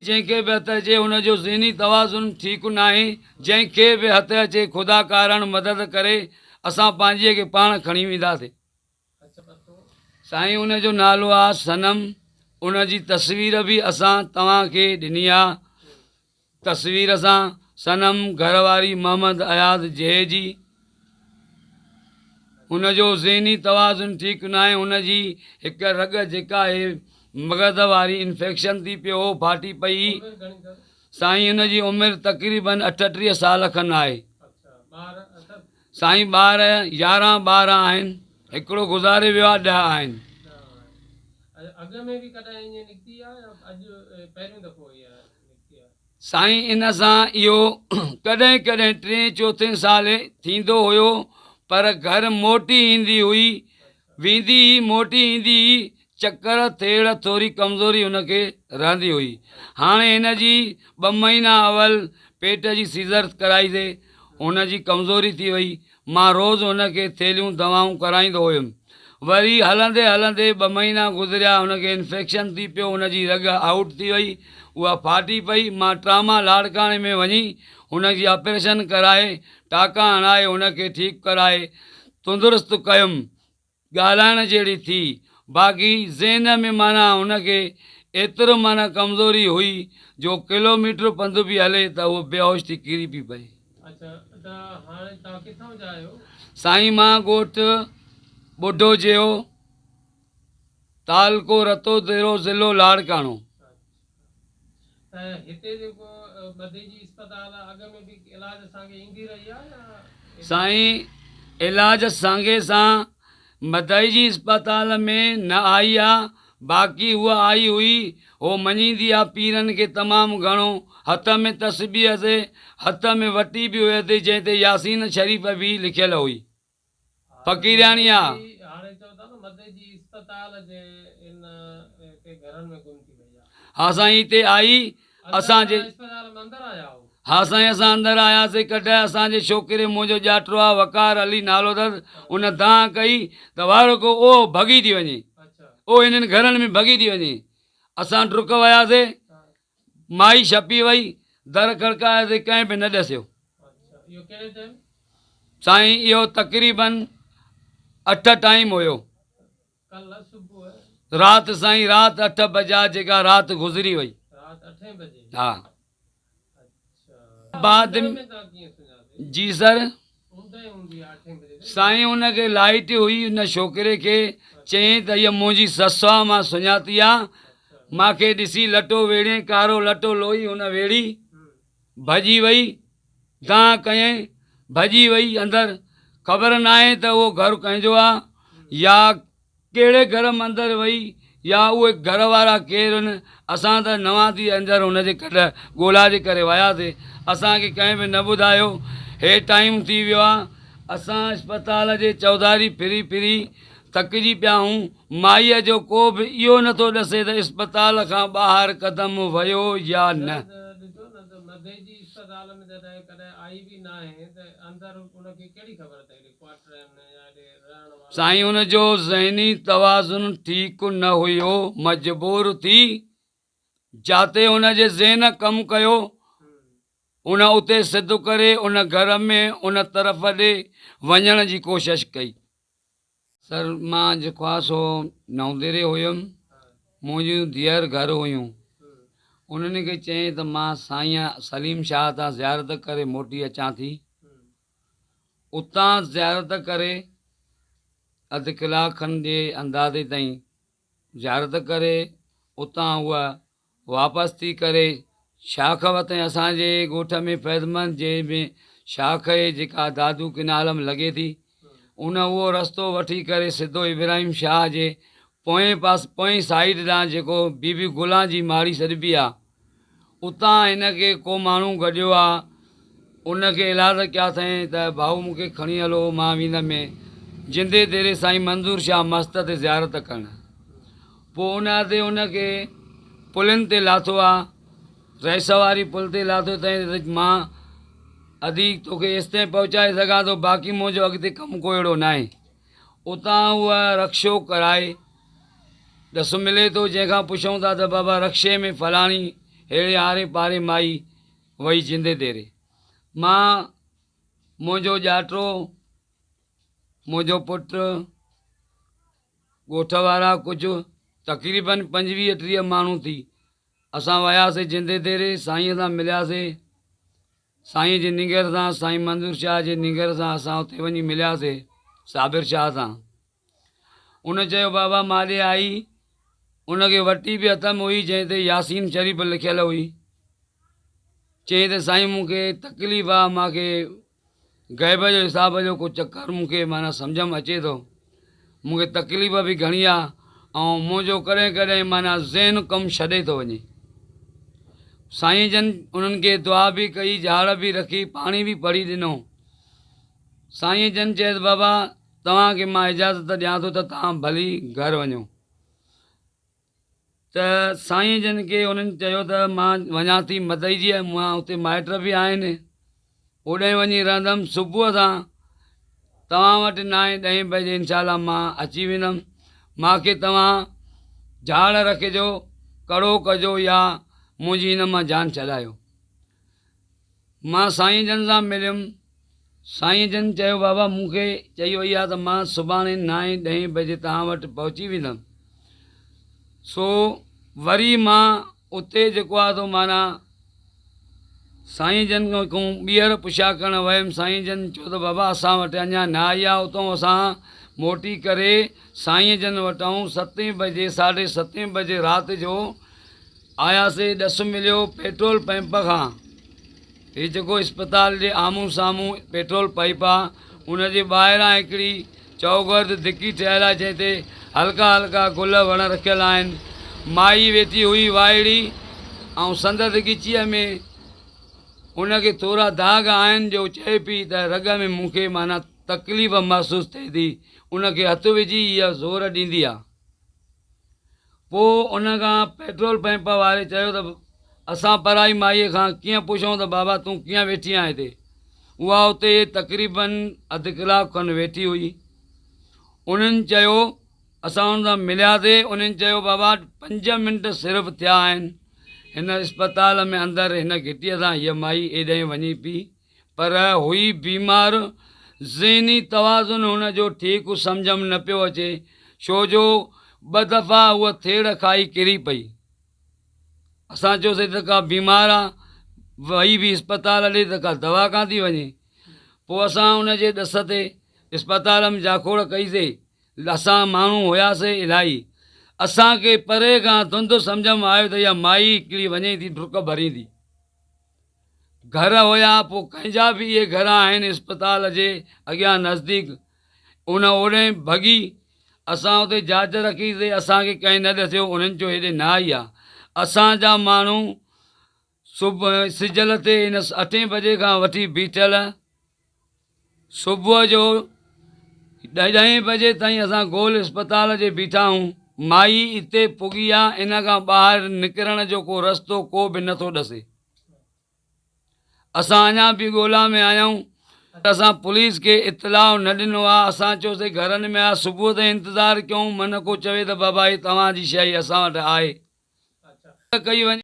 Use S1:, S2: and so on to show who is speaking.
S1: जैसे भी हथ अचे हुनजो ज़हनी तवाज़ुन ठीक ना है। जैसे भी हथ अचे खुदा कारण मदद करे असां पंहिंजीअ खे पाण खणी वेंदासीं। साईं उनजो नालो आहे सनम। उनजी तस्वीर भी असां तव्हांखे ॾिनी आहे। तस्वीर सां सनम घरवारी मोहम्मद अयाज़ जय जी। उनजो ज़हनी तवाज़ुन ठीक ना आहे। उनजी हिक रग जेका आहे मगज़ वारी इन्फेक्शन थी पियो फाटी पई। साईं उनजी उमिरि तक़रीबन 38 साल खनि आहे। साईं ॿार 11-12 आहिनि। हिकिड़ो गुज़ारे वियो आहे, 10 आहिनि। साईं इन सां इहो कॾहिं कॾहिं 3-4 साल थींदो हुयो, पर घर मोटी ईंदी हुई, वेंदी ही मोटी ईंदी ही, चक्कर थेड़ थोरी कमज़ोरी हुनखे रहंदी हुई। हाणे हिन जी 2 महीना अवल पेट जी सीज़र कराईसीं, हुनजी कमज़ोरी थी वई। मां रोज़ हुनखे थेलियूं दवाऊं कराईंदो हुयुमि। वरी हलंदे हलंदे 2 महीना गुज़रिया, हुनखे इन्फेक्शन थी पियो, हुनजी रग आउट थी वई, उहा फाटी पई। मां ट्रामा लाड़काणे में वञी हुनजी ऑपरेशन कराए, टाका हणाए, हुनखे ठीकु कराए तंदुरुस्त कयुमि, ॻाल्हाइण जहिड़ी थी। बाक़ी ज़हन में माना हुनखे एतिरो माना कमज़ोरी हुई जो किलोमीटर पंधु बि हले त उहो बेहोश थी किरी पई पए। साईं मां ॻोठु ॿुढो जियो, तालको रतोदेरो, ज़िलो लाड़काणो। साईं इलाज सांगे सां मदई जी अस्पताल में न आई आहे, बाक़ी उहा आई हुई। हो मञींदी आहे पीरनि खे तमामु घणो। हथ में तस्बीह से, हथ में वटी बि हुयसि जंहिं ते यासीन शरीफ़ भी लिखियल हुई। फ़क़ीरानी आहे। हा साईं हिते आई असांजे। हा साईं असां अंदरि आयासीं। कॾहिं असांजे छोकिरे मुंहिंजो ॼाटो आहे वकार अली नालो अथसि, उन दांह कई त वारो को ओ भॻी थी वञे, ओ हिननि घरनि में भॻी थी वञे। असां डुक वियासीं, माई छपी वई, दर खड़कायासीं, कंहिं बि न ॾसियो। साईं इहो तक़रीबन 8 टाइम हुयो। राति साईं राति 8 बजा जेका राति गुज़री वई। हा बाद जी सर। साईं हुनखे लाइट हुई, हुन छोकिरे खे चयईं त हीअ मुंहिंजी ससु आहे, मां सुञाती आहे। मूंखे ॾिसी लटो वेड़े, कारो लटो लोही हुन वेड़ी, भॼी वई, दांह कयईं, भॼी वई अंदरि। ख़बर न आहे त उहो घर कंहिंजो आहे या कहिड़े घर में अंदरि वई या उहे घर वारा केरु आहिनि। असां त नवां थी अंदरि हुनजे कॾहिं ॻोल्हा जे करे वियासीं, असांखे कंहिं बि न ॿुधायो। हे टाइम थी वियो आहे, असां अस्पताल जे चौधारी फिरी फिरी थकिजी पिया हूं। माईअ जो को बि इहो नथो ॾसे त अस्पताल खां ॿाहिरि क़दम वियो या न। साईं हुनजो ज़हनी तवाज़ुन ठीक न हुयो, मजबूर थी जाते हुनजे ज़हन कमु कयो, उन उते सिध करे उन घर में उन तरफ़ ॾे वञण जी कोशिशि कई। सर मां जेको आहे सो नवंदेरे हुयुमि, मुंहिंजियूं धीअर घर हुयूं। उन्हनि खे चयईं त मां साईं सलीम शाह तां ज़ियारत करे मोटी अचां थी। उतां ज़ियारत करे अधु कलाक खनि जे अंदाज़े ताईं ज़ियारत करे उतां उहा वापसि थी करे शाख वरितईं। असांजे ॻोठ में फैज़मंद जंहिंमें शाख आहे जेका दादू किनालम लॻे थी, उन उहो रस्तो वठी करे सिधो इब्राहिम शाह जे पोएं साइड ॾांहुं जेको बीबी गुलां जी माड़ी सॾिबी आहे, उतां हिनखे को माण्हू गॾियो आहे। उनखे इलाज कया अथईं त भाऊ मूंखे खणी हलो, मां वेंदुमि जिंदे देरे साईं मंज़ूर शाह मस्त ते ज़ियारत करणु। पोइ उन ते उनखे पुलनि ते लाथो आहे, रहिस वारी पुल ते लाथो अथईं। मां अधी तोखे एसिताईं पहुचाए सघां थो, बाक़ी मुंहिंजो अॻिते कमु को अहिड़ो न आहे। उतां उहा रक्शो कराए ॾसु मिले थो, जंहिंखां पुछूं था त बाबा रक्शे में फलाणी अहिड़े आरे पारे माई वही जिंदे तेरे। मां मुंहिंजो ॼाटो मुंहिंजो पुटु ॻोठ वारा कुझु तक़रीबन 25-30 माण्हू थी असां वियासीं जिंदे तेरे साईंअ सां मिलियासीं। साईं जी निंगर सां साईं मंजूर शाह जी निंगर सां असां उते वञी मिलियासीं साबिर शाह सां। उन चयो बाबा माॾे आई, उनखे वटी बि हथ में हुई जंहिं ते यासीन शरीफ़ लिखियलु हुई। चई त साईं मूंखे तकलीफ़ आहे, मूंखे गैब जो हिसाब जो को चकर मूंखे माना सम्झ में अचे थो, मूंखे तकलीफ़ बि घणी आहे ऐं मुंहिंजो कॾहिं कॾहिं माना ज़हन कमु छॾे थो वञे। साईं जन उन्हनि खे दुआ बि कई, झाड़ बि रखी, पाणी बि पढ़ी ॾिनो। साईं जन चयसि बाबा तव्हांखे मां इजाज़त ॾियां थो त तव्हां भली घर वञो। त साईं जन खे उन्हनि चयो त मां वञा थी मदई जी, मां उते माइट बि आहिनि, ओॾे वञी रहंदमि। सुबुह सां तव्हां वटि 9-10 बजे इनशाला मां अची वेंदमि। मूंखे तव्हां झाड़ रखिजो, कड़ो कजो या मुंहिंजी हिन मां जान छॾायो। मां साईं जन सां मिलियुमि। साईं जन चयो बाबा मूंखे चई वई आहे त मां सुभाणे 9-10 बजे तव्हां वटि पहुची वेंदमि। सो वरी मां उते जेको आहे तो माना साईं जन खां ॿीहर पुछा करणु वियुमि। साईं जन चयो त बाबा असां वटि अञा न आई आहे। उतां असां मोटी करे साईं जन वटां 7 बजे 7:30 बजे राति जो आयासीं। ॾस मिलियो पेट्रोल पंप खां। हीउ जेको इस्पताल जे आम्हूं साम्हूं पेट्रोल पाइप आहे, उनजे ॿाहिरां हिकिड़ी चौगर्द धिकी ठहियलु आहे जंहिं ते हल्का हल्का गुल वण रखियल आहिनि। माई वेठी हुई वाइड़ी ऐं संदसि ॻिचीअ में उनखे थोरा दाग़ आहिनि जो चए पई त रग में मूंखे माना तकलीफ़ महसूसु थिए थी। उनखे हथु विझी इहा ज़ोर ॾींदी आहे। पोइ उन खां पेट्रोल पंप वारे चयो त असां पराई माईअ खां कीअं पुछूं त बाबा तूं कीअं वेठी आहे हिते। उहा उते तक़रीबन अधु कलाकु खनि वेठी हुई। उन्हनि चयो असां हुन सां मिलियासीं। उन्हनि चयो बाबा 5 मिंट सिर्फ़ु थिया आहिनि हिन इस्पताल में अंदरि हिन घिटीअ सां हीअ माई एॾां वञी पई, पर हुई बीमार। ज़हनी तवाज़ुन हुनजो ठीकु सम्झ में न पियो अचे, छो जो 2 दफ़ा उहा थेड़ खाई किरी पई। असां चयोसीं त का बीमार आहे, वही बि इस्पताल ॾे त का दवा कान थी वञे। पोइ असां उनजे ॾस ते इस्पताल में जाखोड़ कईसीं। असां माण्हू हुयासीं इलाही। असांखे परे खां धुंध सम्झ में आयो त इहा माई हिकिड़ी वञे थी डुक भरींदी। घर हुया, पोइ कंहिंजा बि इहे घर आहिनि इस्पताल जे अॻियां नज़दीक, उन ओॾे भॻी। असां उते जांच रखीसीं, असांखे कंहिं न ॾसियो। उन्हनि चयो हेॾे न आई आहे। असांजा माण्हू सुबुह सिजल ते इन 8 बजे खां वठी बीठल, सुबुह जो 10 बजे ताईं असां गोल इस्पताल जे बीठा आहियूं। माई हिते पुगी आहे, इन खां ॿाहिरि निकिरण जो को रस्तो को बि नथो ॾसे। असां अञा बि ॻोल्हा में आया आहियूं। असां पुलिस खे इतलाउ न ॾिनो आहे। असां चयोसीं घरनि में आहे, सुबुह ताईं इंतज़ारु कयूं, मन को चवे त बाबा ही तव्हांजी शइ असां वटि आहे कई वञे।